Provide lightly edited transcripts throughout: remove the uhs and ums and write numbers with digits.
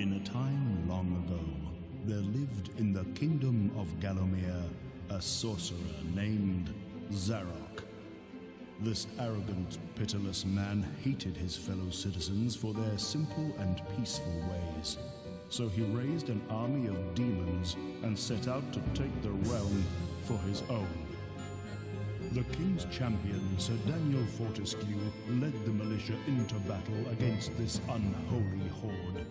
In a time long ago, there lived in the kingdom of Gallomere a sorcerer named Zarok. This arrogant, pitiless man hated his fellow citizens for their simple and peaceful ways. So he raised an army of demons and set out to take the realm for his own. The king's champion, Sir Daniel Fortesque, led the militia into battle against this unholy horde.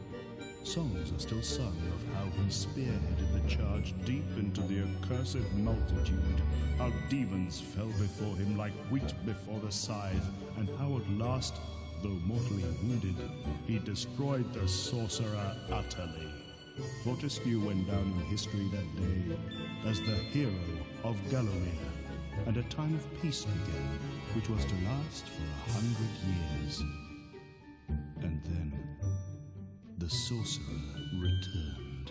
Songs are still sung of how he spearheaded the charge deep into the accursed multitude, how demons fell before him like wheat before the scythe, and how at last, though mortally wounded, he destroyed the sorcerer utterly. Fortesque went down in history that day as the hero of Gallomere, and a time of peace began, which was to last for 100 years. And then the sorcerer returned.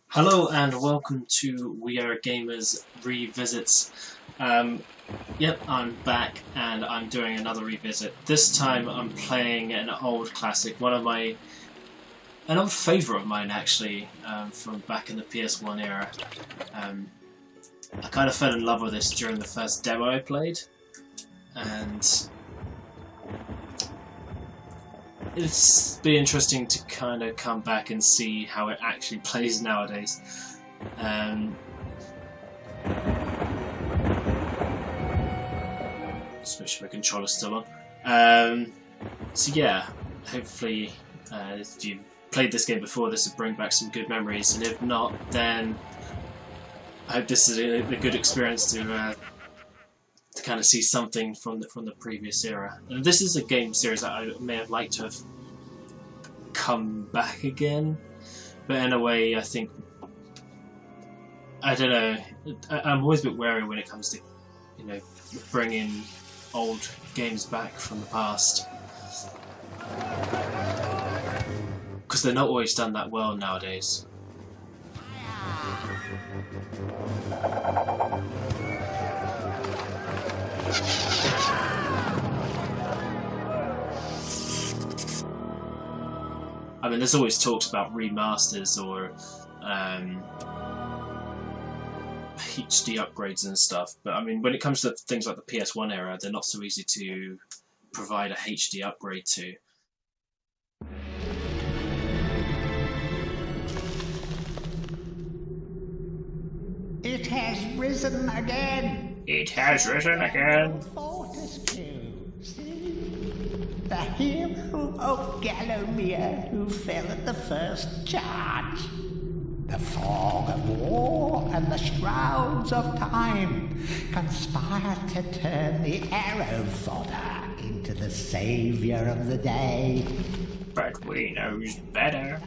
Hello and welcome to We Are Gamers Revisits. Yep, I'm back and I'm doing another revisit. This time I'm playing an old classic, an old favourite of mine actually, from back in the PS1 era. I kind of fell in love with this during the first demo I played, and it's been interesting to kind of come back and see how it actually plays nowadays. Just make sure my controller's still on. So yeah, hopefully if you've played this game before, this will bring back some good memories, and if not, then I hope this is a good experience to kind of see something from the previous era. And this is a game series that I may have liked to have come back again, but in a way I think I don't know. I'm always a bit wary when it comes to, you know, bringing old games back from the past, because they're not always done that well nowadays. I mean, there's always talks about remasters or HD upgrades and stuff, but I mean, when it comes to things like the PS1 era, they're not so easy to provide a HD upgrade to. It has risen again. It has risen again. Fortesque, see? The hero of Gallomere who fell at the first charge. The fog of war and the shrouds of time conspire to turn the arrow fodder into the saviour of the day. But we knows better.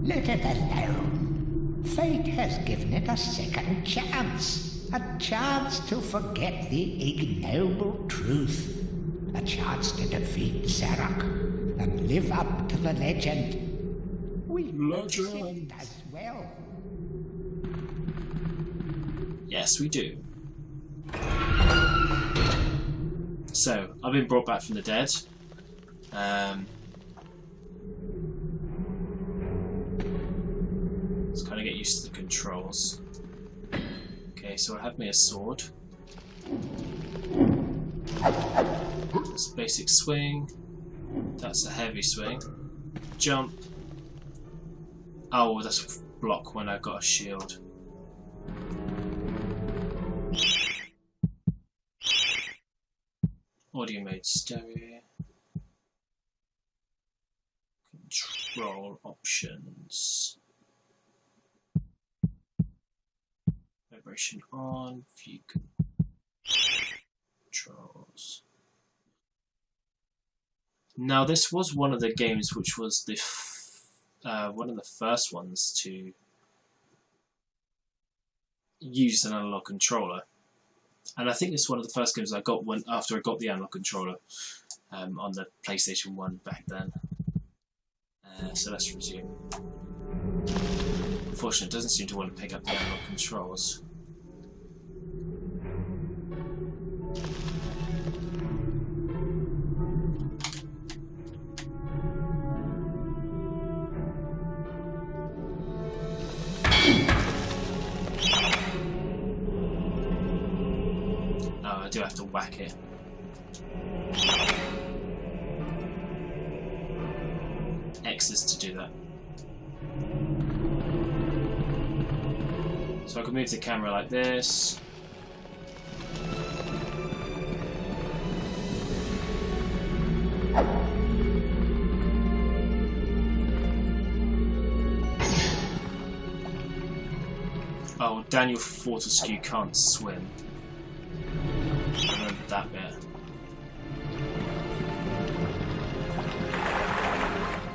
Let it alone. Fate has given it a second chance. A chance to forget the ignoble truth. A chance to defeat Zarok and live up to the legend. We legend as well. Yes, we do. So, I've been brought back from the dead. Let's kind of get used to the controls. Okay, so I have me a sword. That's a basic swing. That's a heavy swing. Jump. Oh, that's block when I've got a shield. Audio mode stereo. Control options. Vibration on. View controls. Now this was one of the games which was the one of the first ones to use an analog controller. And I think it's one of the first games I got after I got the analog controller on the PlayStation 1 back then. So let's resume. Unfortunately, it doesn't seem to want to pick up the analog controls. I do have to whack it. X is to do that. So I can move the camera like this. Oh, Daniel Fortesque can't swim. I remember that bit.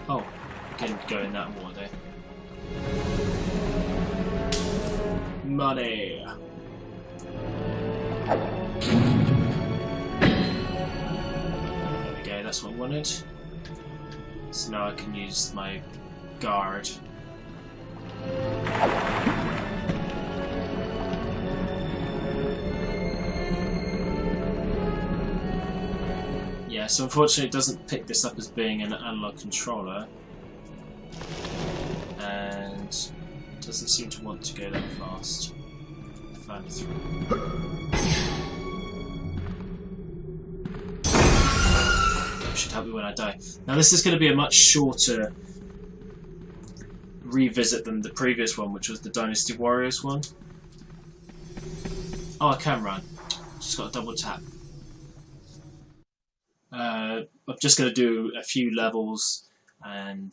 Oh, I can go in that water. Money! There we go, that's what I wanted. So now I can use my guard. Yeah, so unfortunately it doesn't pick this up as being an analog controller, and it doesn't seem to want to go that fast. Finally through. That should help me when I die. Now this is going to be a much shorter revisit than the previous one, which was the Dynasty Warriors one. Oh, I can run. Just got a double tap. I'm just going to do a few levels and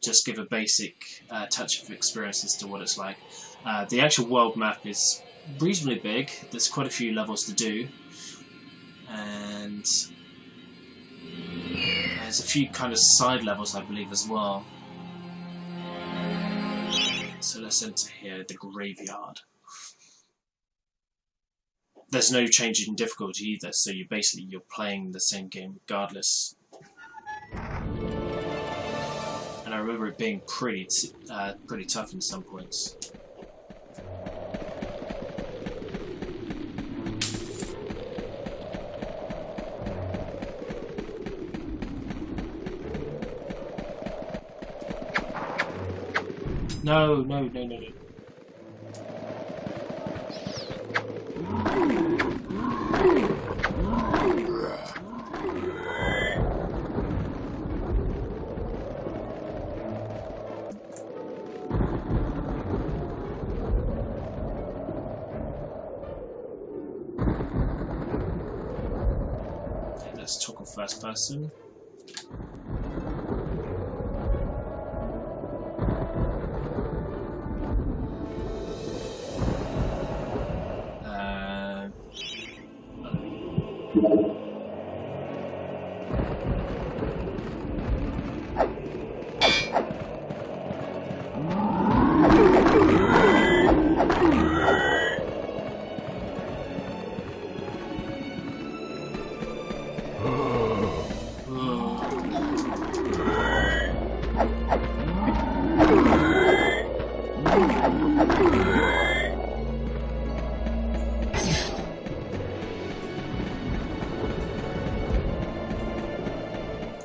just give a basic touch of experience as to what it's like. The actual world map is reasonably big. There's quite a few levels to do, and there's a few kind of side levels, I believe, as well. So let's enter here, the graveyard. There's no change in difficulty either, so you're playing the same game regardless. And I remember it being pretty tough in some points. No, no, no, no, no. Okay, let's toggle first person.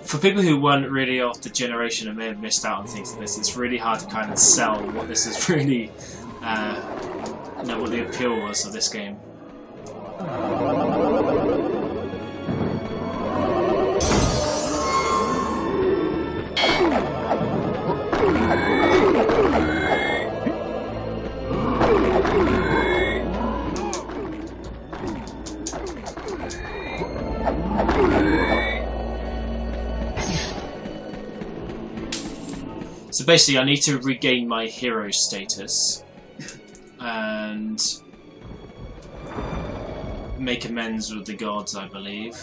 For people who weren't really of the generation and may have missed out on things like this, it's really hard to kind of sell what this is really, what the appeal was of this game. So basically I need to regain my hero status and make amends with the gods, I believe.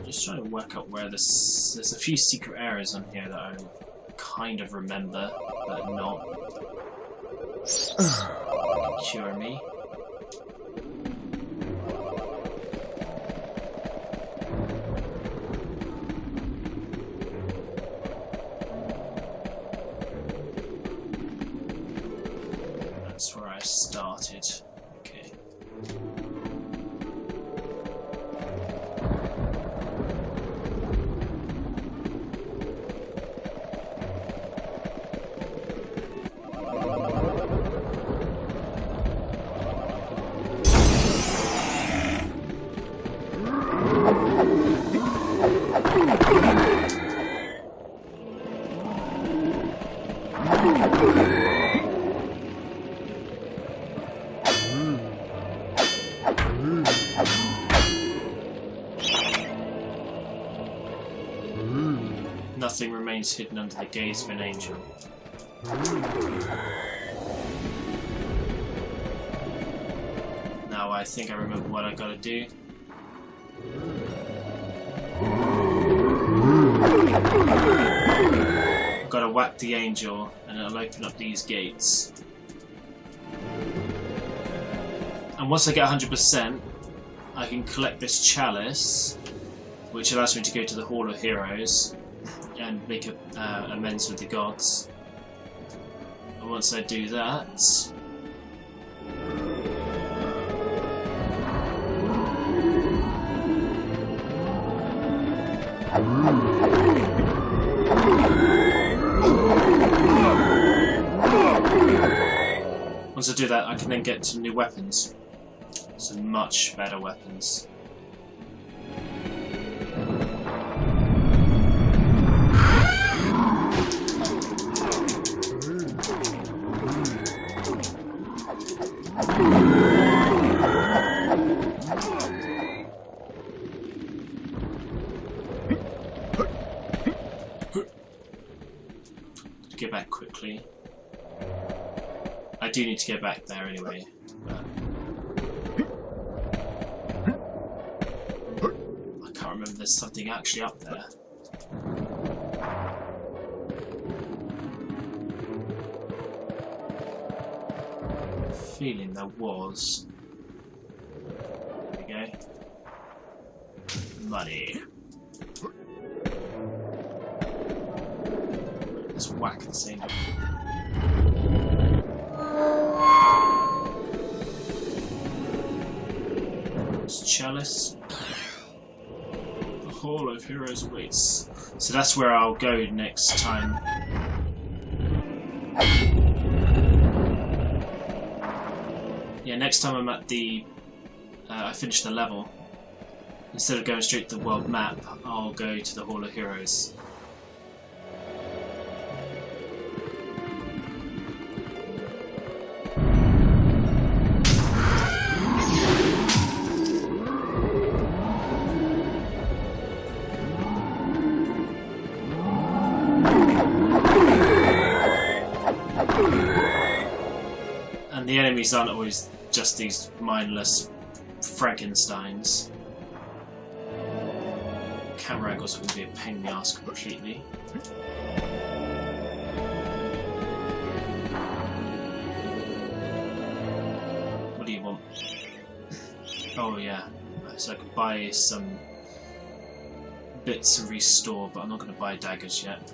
Just trying to work out where there's a few secret areas on here that I kind of remember, but not. Cure me. That's where I started. Okay. Nothing remains hidden under the gaze of an angel. Now I think I remember what I gotta do. I've gotta whack the angel and it'll open up these gates. And once I get 100%, I can collect this chalice, which allows me to go to the Hall of Heroes and make amends with the gods. And once I do that, I can then get some new weapons. Some much better weapons. Get back quickly. I do need to get back there anyway. But there's something actually up there. Feeling there was. There we go. Money. Let's whack the thing. It's chalice. The Hall of Heroes awaits. So that's where I'll go next time. Yeah, next time I'm at the... I finish the level. Instead of going straight to the world map, I'll go to the Hall of Heroes. And the enemies aren't always just these mindless Frankensteins. Camera angles are going to be a pain in the ass completely. What do you want? Oh yeah, so I can buy some bits and restore, but I'm not going to buy daggers yet.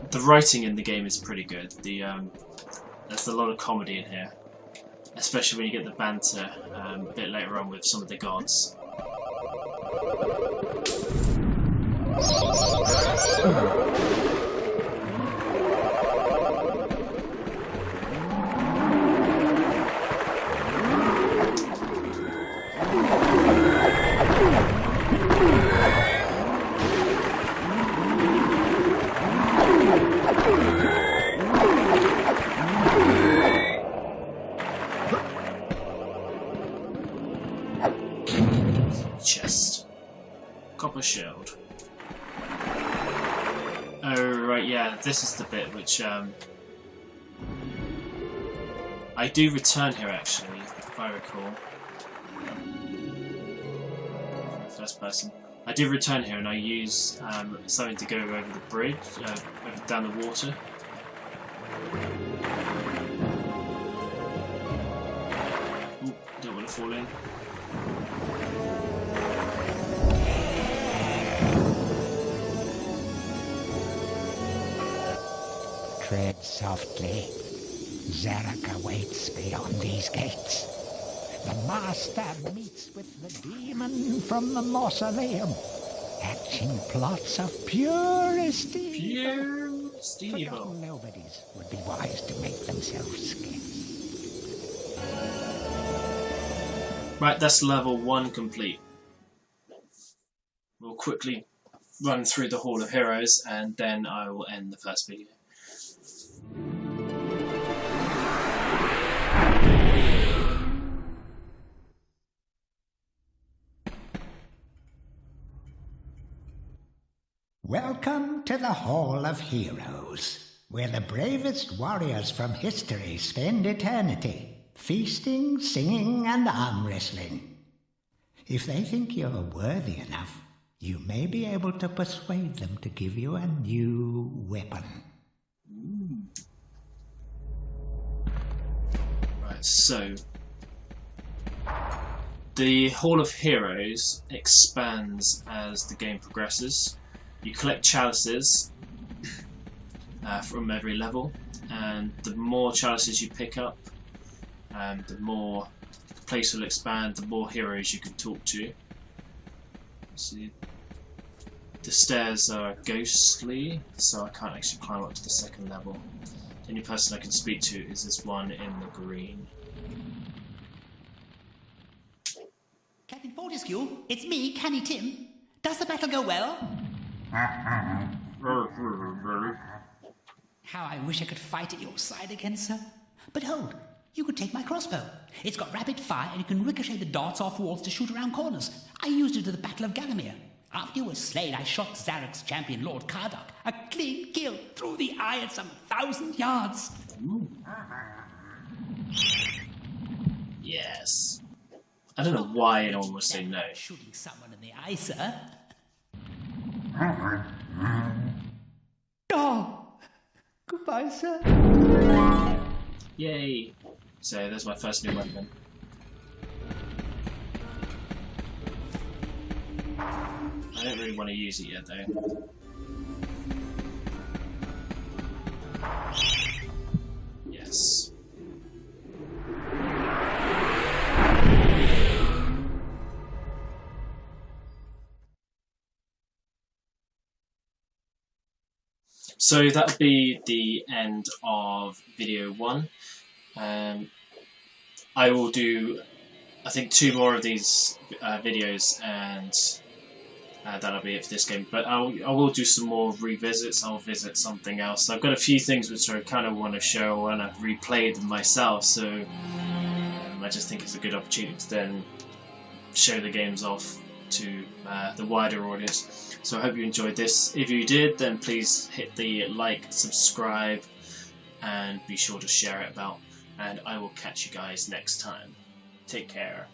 The writing in the game is pretty good. There's a lot of comedy in here, especially when you get the banter a bit later on with some of the gods. Chest. Copper shield. Oh, right, yeah, this is the bit which, I do return here, actually, if I recall. First person. I do return here, and I use, something to go over the bridge, down the water. Ooh, don't want to fall in. Tread softly. Zarok awaits beyond these gates. The master meets with the demon from the mausoleum, hatching plots of purest evil. Forgotten nobodies would be wise to make themselves scarce. Right, that's level 1 complete. We'll quickly run through the Hall of Heroes, and then I will end the first video. Welcome to the Hall of Heroes, where the bravest warriors from history spend eternity, feasting, singing, and arm wrestling. If they think you're worthy enough, you may be able to persuade them to give you a new weapon. Right, so the Hall of Heroes expands as the game progresses. You collect chalices from every level, and the more chalices you pick up, the more the place will expand, the more heroes you can talk to. See, the stairs are ghostly, so I can't actually climb up to the second level. only person I can speak to is this one in the green. Captain Fortesque, it's me, Canny Tim. Does the battle go well? How I wish I could fight at your side again, sir. But hold, you could take my crossbow. It's got rapid fire and you can ricochet the darts off walls to shoot around corners. I used it at the Battle of Gallomere. After you were slain, I shot Zarok's champion, Lord Kardok. A clean kill through the eye at some 1,000 yards. Ooh. Yes. I don't know why anyone would say no. Shooting someone in the eye, sir. Oh, goodbye, sir. Yay. So there's my first new weapon. I don't really want to use it yet, though. Yes. So that would be the end of video 1. I will do, I think, 2 more of these videos, and that'll be it for this game. But I will do some more revisits. I'll visit something else. I've got a few things which I kind of want to show, and I've replayed them myself, so I just think it's a good opportunity to then show the games off to the wider audience. So I hope you enjoyed this. If you did, then please hit the like, subscribe, and be sure to share it about. And I will catch you guys next time. Take care.